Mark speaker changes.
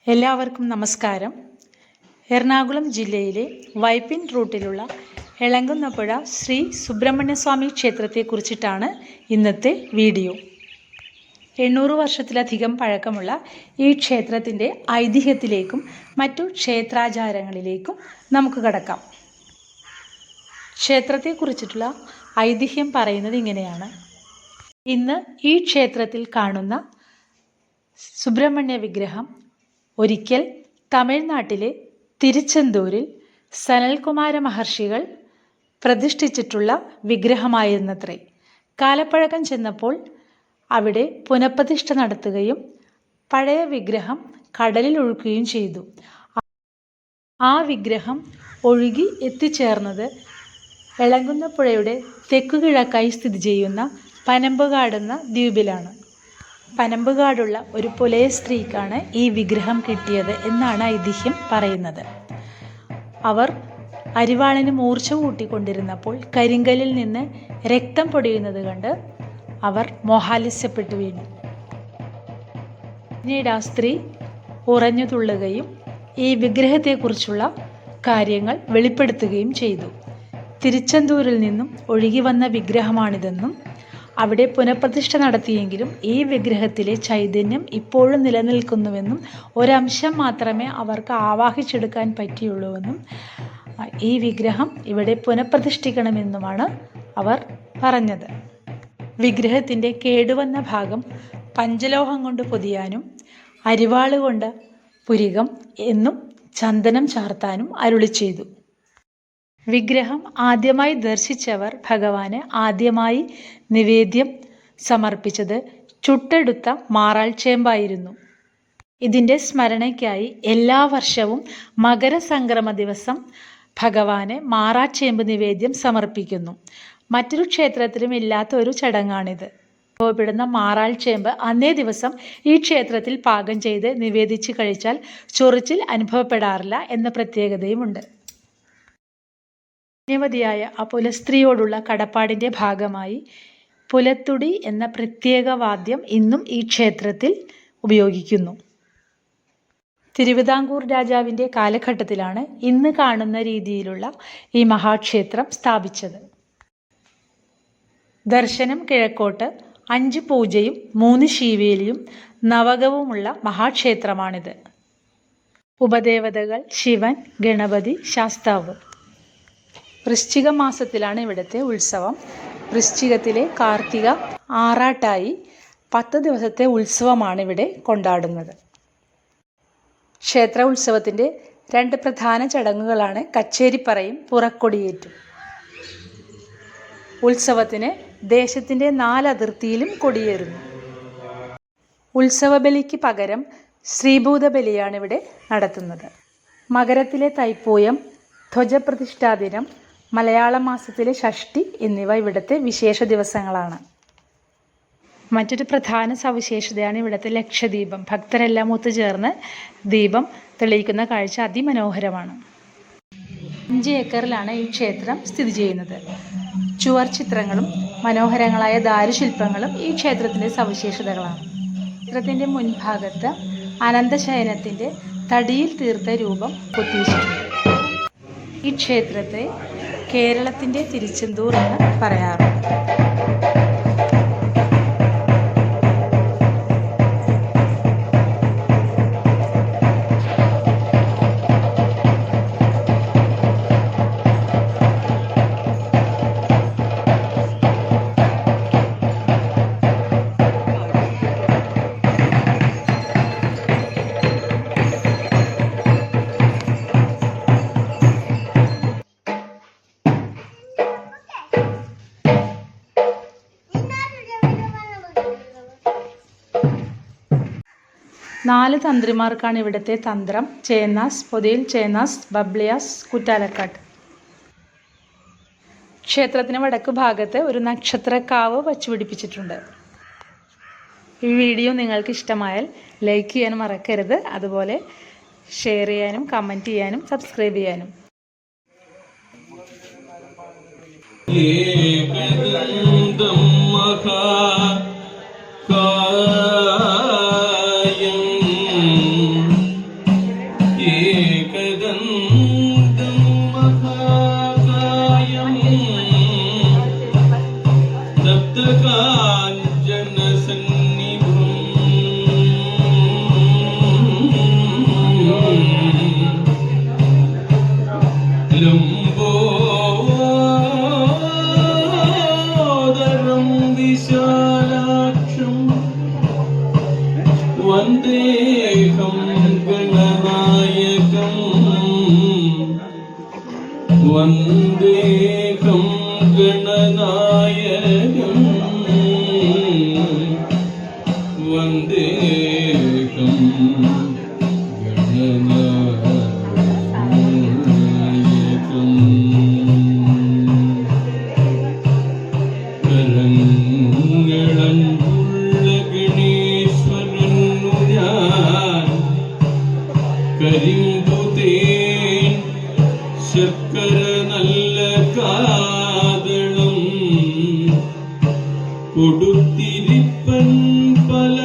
Speaker 1: എല്ലാവർക്കും നമസ്കാരം. എറണാകുളം ജില്ലയിലെ വൈപ്പിൻ റൂട്ടിലുള്ള എളങ്കുന്നപ്പുഴ ശ്രീ സുബ്രഹ്മണ്യസ്വാമി ക്ഷേത്രത്തെക്കുറിച്ചിട്ടാണ് ഇന്നത്തെ വീഡിയോ. 800 വർഷത്തിലധികം പഴക്കമുള്ള ഈ ക്ഷേത്രത്തിൻ്റെ ഐതിഹ്യത്തിലേക്കും മറ്റു ക്ഷേത്രാചാരങ്ങളിലേക്കും നമുക്ക് കടക്കാം. ക്ഷേത്രത്തെക്കുറിച്ചിട്ടുള്ള ഐതിഹ്യം പറയുന്നത് ഇങ്ങനെയാണ്. ഇന്ന് ഈ ക്ഷേത്രത്തിൽ കാണുന്ന സുബ്രഹ്മണ്യ വിഗ്രഹം ഒരിക്കൽ തമിഴ്നാട്ടിലെ തിരുച്ചെന്തൂരിൽ സനൽകുമാര മഹർഷികൾ പ്രതിഷ്ഠിച്ചിട്ടുള്ള വിഗ്രഹമായിരുന്നത്രേ. കാലപ്പഴക്കം ചെന്നപ്പോൾ അവിടെ പുനഃപ്രതിഷ്ഠ നടത്തുകയും പഴയ വിഗ്രഹം കടലിൽ ഒഴുക്കുകയും ചെയ്തു. ആ വിഗ്രഹം ഒഴുകി എത്തിച്ചേർന്നത് എളങ്കുന്നപ്പുഴയുടെ തെക്കുകിഴക്കായി സ്ഥിതി ചെയ്യുന്ന പനമ്പുകാട് എന്ന ദ്വീപിലാണ്. പനമ്പുകാടുള്ള ഒരു പുലയ സ്ത്രീക്കാണ് ഈ വിഗ്രഹം കിട്ടിയത് എന്നാണ് ഐതിഹ്യം പറയുന്നത്. അവർ അരിവാളിന് മൂർച്ച കൂട്ടിക്കൊണ്ടിരുന്നപ്പോൾ കരിങ്കല്ലിൽ നിന്ന് രക്തം പൊടിയുന്നത് കണ്ട് അവർ മോഹാലസ്യപ്പെട്ടു വീണു. പിന്നീട് ആ സ്ത്രീ ഉറഞ്ഞു തുള്ളുകയും ഈ വിഗ്രഹത്തെക്കുറിച്ചുള്ള കാര്യങ്ങൾ വെളിപ്പെടുത്തുകയും ചെയ്തു. തിരുച്ചെന്തൂരിൽ നിന്നും ഒഴുകി വന്ന വിഗ്രഹമാണിതെന്നും അവിടെ പുനഃപ്രതിഷ്ഠ നടത്തിയെങ്കിലും ഈ വിഗ്രഹത്തിലെ ചൈതന്യം ഇപ്പോഴും നിലനിൽക്കുന്നുവെന്നും ഒരംശം മാത്രമേ അവർക്ക് ആവാഹിച്ചെടുക്കാൻ പറ്റിയുള്ളൂവെന്നും ഈ വിഗ്രഹം ഇവിടെ പുനഃപ്രതിഷ്ഠിക്കണമെന്നുമാണ് അവർ പറഞ്ഞത്. വിഗ്രഹത്തിൻ്റെ കേടുവന്ന ഭാഗം പഞ്ചലോഹം കൊണ്ട് പൊതിയാനും അരിവാള് കൊണ്ട് പുരികം എന്നും ചന്ദനം ചാർത്താനും അരുളി ചെയ്തു. വിഗ്രഹം ആദ്യമായി ദർശിച്ചവർ ഭഗവാന് ആദ്യമായി നിവേദ്യം സമർപ്പിച്ചത് ചുട്ടെടുത്ത മാറാൾ ചേമ്പായിരുന്നു. ഇതിൻ്റെ സ്മരണയ്ക്കായി എല്ലാ വർഷവും മകരസംക്രമ ദിവസം ഭഗവാന് മാറാച്ചേമ്പ് നിവേദ്യം സമർപ്പിക്കുന്നു. മറ്റൊരു ക്ഷേത്രത്തിലും ഇല്ലാത്ത ഒരു ചടങ്ങാണിത്. അനുഭവപ്പെടുന്ന മാറാൾ ചേമ്പ് അന്നേ ദിവസം ഈ ക്ഷേത്രത്തിൽ പാകം ചെയ്ത് നിവേദിച്ച് കഴിച്ചാൽ ചൊറിച്ചിൽ അനുഭവപ്പെടാറില്ല എന്ന പ്രത്യേകതയുമുണ്ട്. പുണ്യവതിയായ ആ പുലസ്ത്രീയോടുള്ള കടപ്പാടിൻ്റെ ഭാഗമായി പുലത്തുടി എന്ന പ്രത്യേക വാദ്യം ഇന്നും ഈ ക്ഷേത്രത്തിൽ ഉപയോഗിക്കുന്നു. തിരുവിതാംകൂർ രാജാവിൻ്റെ കാലഘട്ടത്തിലാണ് ഇന്ന് കാണുന്ന രീതിയിലുള്ള ഈ മഹാക്ഷേത്രം സ്ഥാപിച്ചത്. ദർശനം കിഴക്കോട്ട് 5 പൂജയും 3 ശീവേലിയും നവകവുമുള്ള മഹാക്ഷേത്രമാണിത്. ഉപദേവതകൾ ശിവൻ, ഗണപതി, ശാസ്താവ്. വൃശ്ചിക മാസത്തിലാണ് ഇവിടുത്തെ ഉത്സവം. വൃശ്ചികത്തിലെ കാർത്തിക ആറാട്ടായി 10 ദിവസത്തെ ഉത്സവമാണ് ഇവിടെ കൊണ്ടാടുന്നത്. ക്ഷേത്ര ഉത്സവത്തിൻ്റെ 2 പ്രധാന ചടങ്ങുകളാണ് കച്ചേരിപ്പറയും പുറക്കൊടിയേറ്റും. ഉത്സവത്തിന് ദേശത്തിൻ്റെ 4 അതിർത്തിയിലും കൊടിയേറുന്നു. ഉത്സവബലിക്ക് പകരം ശ്രീഭൂതബലിയാണ് ഇവിടെ നടത്തുന്നത്. മകരത്തിലെ തൈപ്പൂയം, ധ്വജപ്രതിഷ്ഠാദിനം, മലയാള മാസത്തിലെ ഷഷ്ഠി എന്നിവ ഇവിടുത്തെ വിശേഷ ദിവസങ്ങളാണ്. മറ്റൊരു പ്രധാന സവിശേഷതയാണ് ഇവിടുത്തെ ലക്ഷദീപം. ഭക്തരെല്ലാം ഒത്തുചേർന്ന് ദീപം തെളിയിക്കുന്ന കാഴ്ച അതിമനോഹരമാണ്. 5 ഏക്കറിലാണ് ഈ ക്ഷേത്രം സ്ഥിതി ചെയ്യുന്നത്. ചുവർ ചിത്രങ്ങളും മനോഹരങ്ങളായ ദാരുശില്പങ്ങളും ഈ ക്ഷേത്രത്തിൻ്റെ സവിശേഷതകളാണ്. ക്ഷേത്രത്തിൻ്റെ മുൻഭാഗത്ത് അനന്തശയനത്തിൻ്റെ തടിയിൽ തീർത്ത രൂപം കൊത്തിവെച്ചിട്ടുണ്ട്. ഈ ക്ഷേത്രത്തെ കേരളത്തിൻ്റെ തിരുച്ചെന്തൂർ എന്ന് പറയാറുണ്ട്. നാല് തന്ത്രിമാർക്കാണ് ഇവിടുത്തെ തന്ത്രം. ചേന്നാസ്, പൊതിയിൽ ചേന്നാസ്, ബബ്ലിയാസ്, കുറ്റാലക്കാട്ട്. ക്ഷേത്രത്തിന് വടക്ക് ഭാഗത്ത് ഒരു നക്ഷത്രക്കാവ് വച്ചുപിടിപ്പിച്ചിട്ടുണ്ട്. ഈ വീഡിയോ നിങ്ങൾക്ക് ഇഷ്ടമായാൽ ലൈക്ക് ചെയ്യാനും മറക്കരുത്. അതുപോലെ ഷെയർ ചെയ്യാനും കമൻറ്റ് ചെയ്യാനും സബ്സ്ക്രൈബ് ചെയ്യാനും.
Speaker 2: മഹാകായം ഏകദന്തം മഹാകായം സപ്തകാഞ്ചന സന്നിഭം ലംബോദരം വിശാലാക്ഷം വന്ദേഹം ഗണനായകം വന്ദേഹം ഗണനായകം വന്ദേഹം ഗണനായകം കരങ്ങളൻപുള്ള ഗണേശ്വരനു ഞാൻ കരിമ്പുതേൻ ശർക്കര നല്ല കാതളം കൊടുത്തിരിപ്പൻ പല